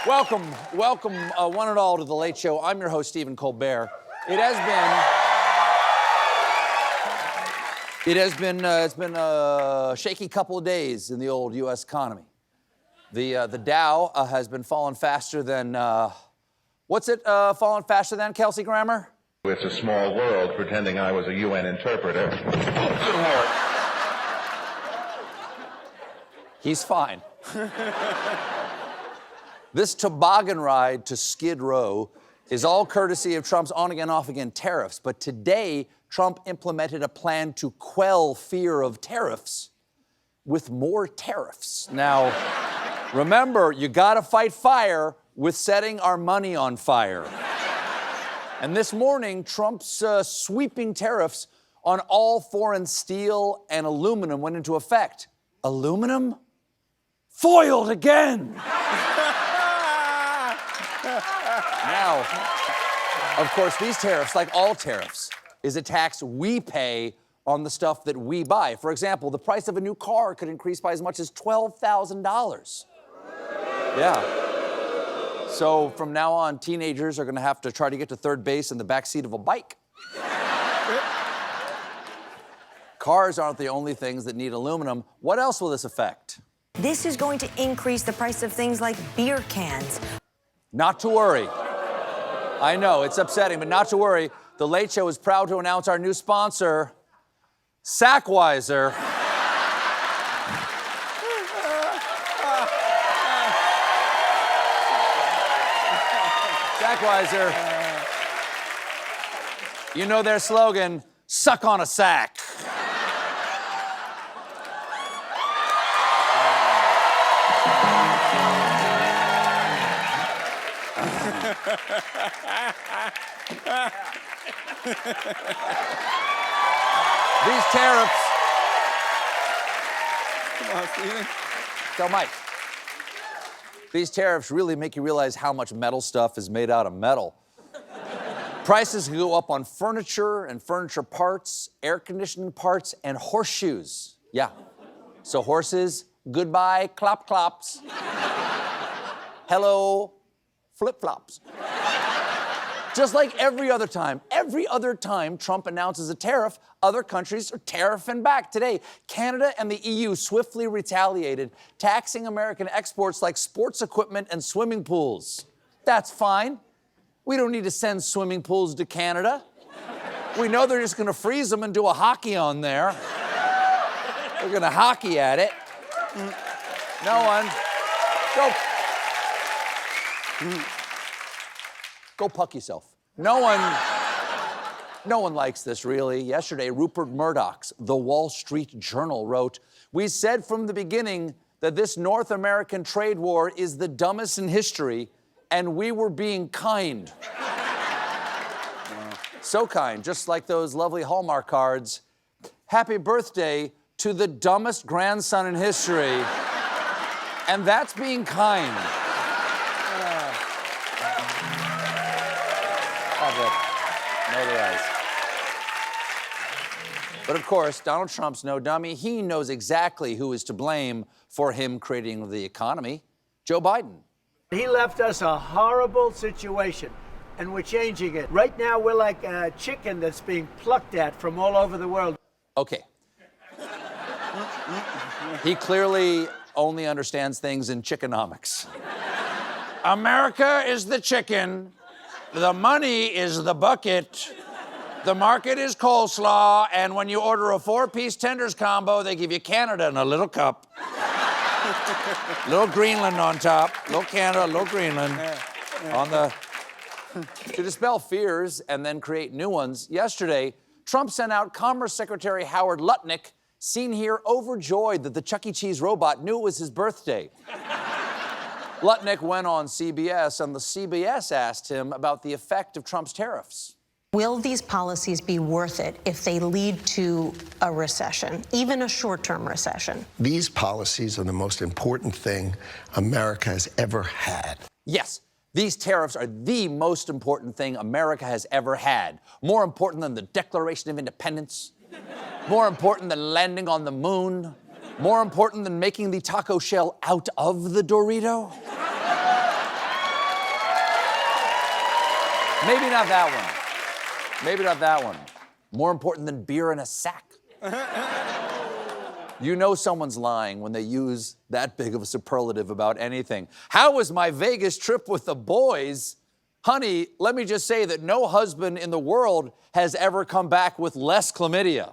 Welcome, one and all to The Late Show. I'm your host, Stephen Colbert. It's been a shaky couple of days in the old U.S. economy. The Dow has been falling faster than, falling faster than, Kelsey Grammer? It's a small world, pretending I was a UN interpreter. He's fine. This toboggan ride to Skid Row is all courtesy of Trump's on-again, off-again tariffs. But today, Trump implemented a plan to quell fear of tariffs with more tariffs. Now, remember, you gotta fight fire with setting our money on fire. And this morning, Trump's sweeping tariffs on all foreign steel and aluminum went into effect. Aluminum? Foiled again! Now, of course, these tariffs, like all tariffs, is a tax we pay on the stuff that we buy. For example, the price of a new car could increase by as much as $12,000. Yeah. So from now on, teenagers are going to have to try to get to third base in the backseat of a bike. Cars aren't the only things that need aluminum. What else will this affect? This is going to increase the price of things like beer cans. Not to worry. I know, it's upsetting, but not to worry. The Late Show is proud to announce our new sponsor, Sackweiser. Sackweiser. You know their slogan, suck on a sack. These tariffs. Come on, Stephen. Tell Mike. These tariffs really make you realize how much metal stuff is made out of metal. Prices go up on furniture and furniture parts, air conditioning parts, and horseshoes. Yeah. So horses, goodbye, clop-clops. Hello, flip-flops. Just like every other time Trump announces a tariff, other countries are tariffing back. Today, Canada and the EU swiftly retaliated, taxing American exports like sports equipment and swimming pools. That's fine. We don't need to send swimming pools to Canada. We know they're just gonna freeze them and do a hockey on there. They're gonna hockey at it. No one. Go puck yourself. No one likes this, really. Yesterday, Rupert Murdoch's The Wall Street Journal wrote, "We said from the beginning that this North American trade war is the dumbest in history, and we were being kind." So kind, just like those lovely Hallmark cards. Happy birthday to the dumbest grandson in history. And that's being kind. But of course, Donald Trump's no dummy. He knows exactly who is to blame for him creating the economy. Joe Biden. He left us a horrible situation, and we're changing it. Right now, we're like a chicken that's being plucked at from all over the world. Okay. He clearly only understands things in chickenomics. America is the chicken. The money is the bucket. The market is coleslaw, and when you order a 4-piece tenders combo, they give you Canada in a little cup. Little Greenland on top. Little Canada, little Greenland. On the... To dispel fears and then create new ones, yesterday, Trump sent out Commerce Secretary Howard Lutnick, seen here overjoyed that the Chuck E. Cheese robot knew it was his birthday. Lutnick went on CBS, and the CBS asked him about the effect of Trump's tariffs. Will these policies be worth it if they lead to a recession, even a short-term recession? These policies are the most important thing America has ever had. Yes, these tariffs are the most important thing America has ever had. More important than the Declaration of Independence. More important than landing on the moon. More important than making the taco shell out of the Dorito. Maybe not that one. Maybe not that one. More important than beer in a sack. You know someone's lying when they use that big of a superlative about anything. How was my Vegas trip with the boys? Honey, let me just say that no husband in the world has ever come back with less chlamydia.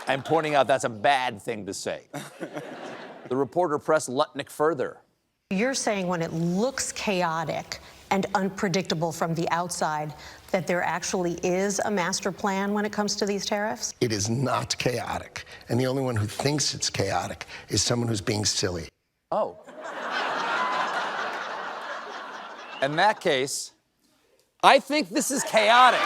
I'm pointing out that's a bad thing to say. The reporter pressed Lutnick further. You're saying when it looks chaotic and unpredictable from the outside, that there actually is a master plan when it comes to these tariffs? It is not chaotic. And the only one who thinks it's chaotic is someone who's being silly. Oh. In that case, I think this is chaotic.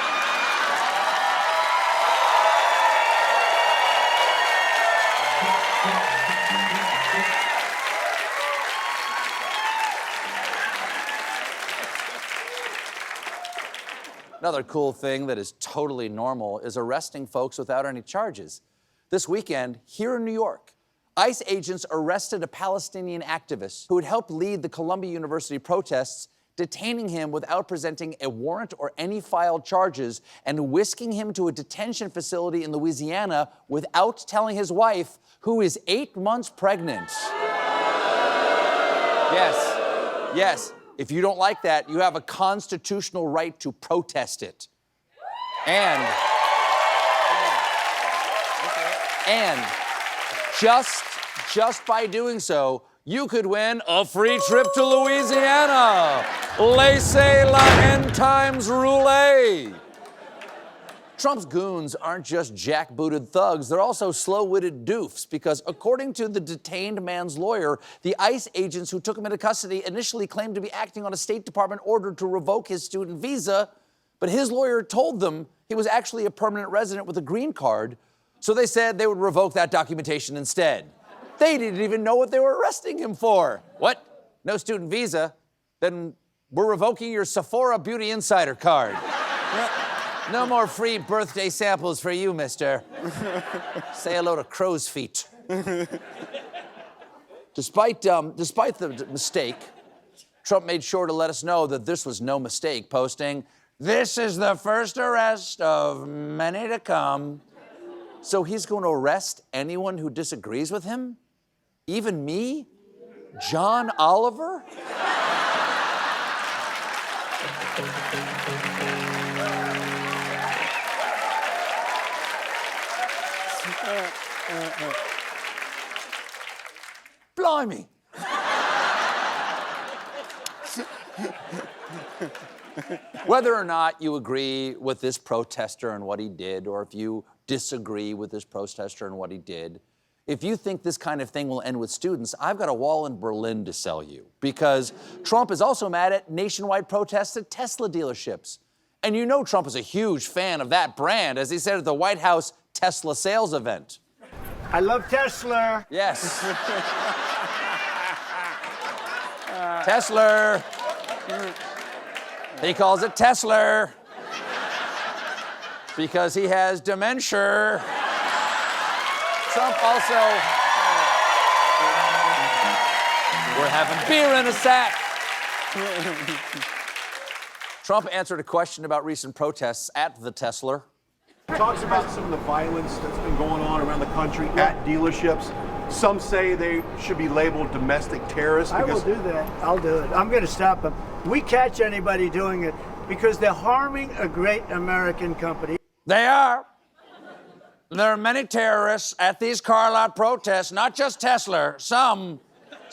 Another cool thing that is totally normal is arresting folks without any charges. This weekend, here in New York, ICE agents arrested a Palestinian activist who had helped lead the Columbia University protests, detaining him without presenting a warrant or any filed charges, and whisking him to a detention facility in Louisiana without telling his wife, who is 8 months pregnant. Yes. If you don't like that, you have a constitutional right to protest it. And just by doing so, you could win a free trip to Louisiana. Laissez-la end times roulette. Trump's goons aren't just jackbooted thugs, they're also slow-witted doofs, because according to the detained man's lawyer, the ICE agents who took him into custody initially claimed to be acting on a State Department order to revoke his student visa, but his lawyer told them he was actually a permanent resident with a green card, so they said they would revoke that documentation instead. They didn't even know what they were arresting him for. What? No student visa? Then we're revoking your Sephora Beauty Insider card. No more free birthday samples for you, mister. Say hello to crow's feet. Despite the mistake, Trump made sure to let us know that this was no mistake, posting, "This is the first arrest of many to come." So he's going to arrest anyone who disagrees with him? Even me? John Oliver? Blimey. Whether or not you agree with this protester and what he did, or if you disagree with this protester and what he did, if you think this kind of thing will end with students, I've got a wall in Berlin to sell you. Because Trump is also mad at nationwide protests at Tesla dealerships. And you know Trump is a huge fan of that brand, as he said at the White House Tesla sales event. I love Tesla. Yes. Tesla. He calls it Tesla because he has dementia. Trump also... We're having beer in a sack. Trump answered a question about recent protests at the Tesla. Talks about some of the violence that's been going on around the country at dealerships. Some say they should be labeled domestic terrorists. I will do that. I'll do it. I'm going to stop them. We catch anybody doing it because they're harming a great American company. They are. There are many terrorists at these car lot protests, not just Tesla. Some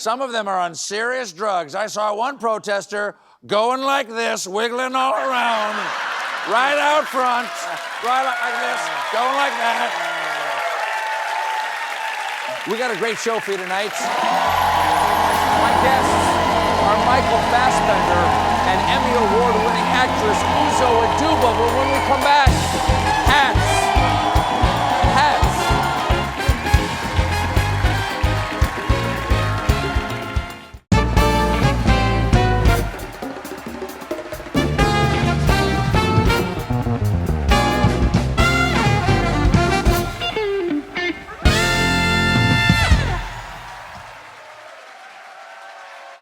of them are on serious drugs. I saw one protester going like this, wiggling all around, right out front, right like this, going like that. We got a great show for you tonight. My guests are Michael Fassbender and Emmy Award-winning actress Uzo Aduba. When we come back,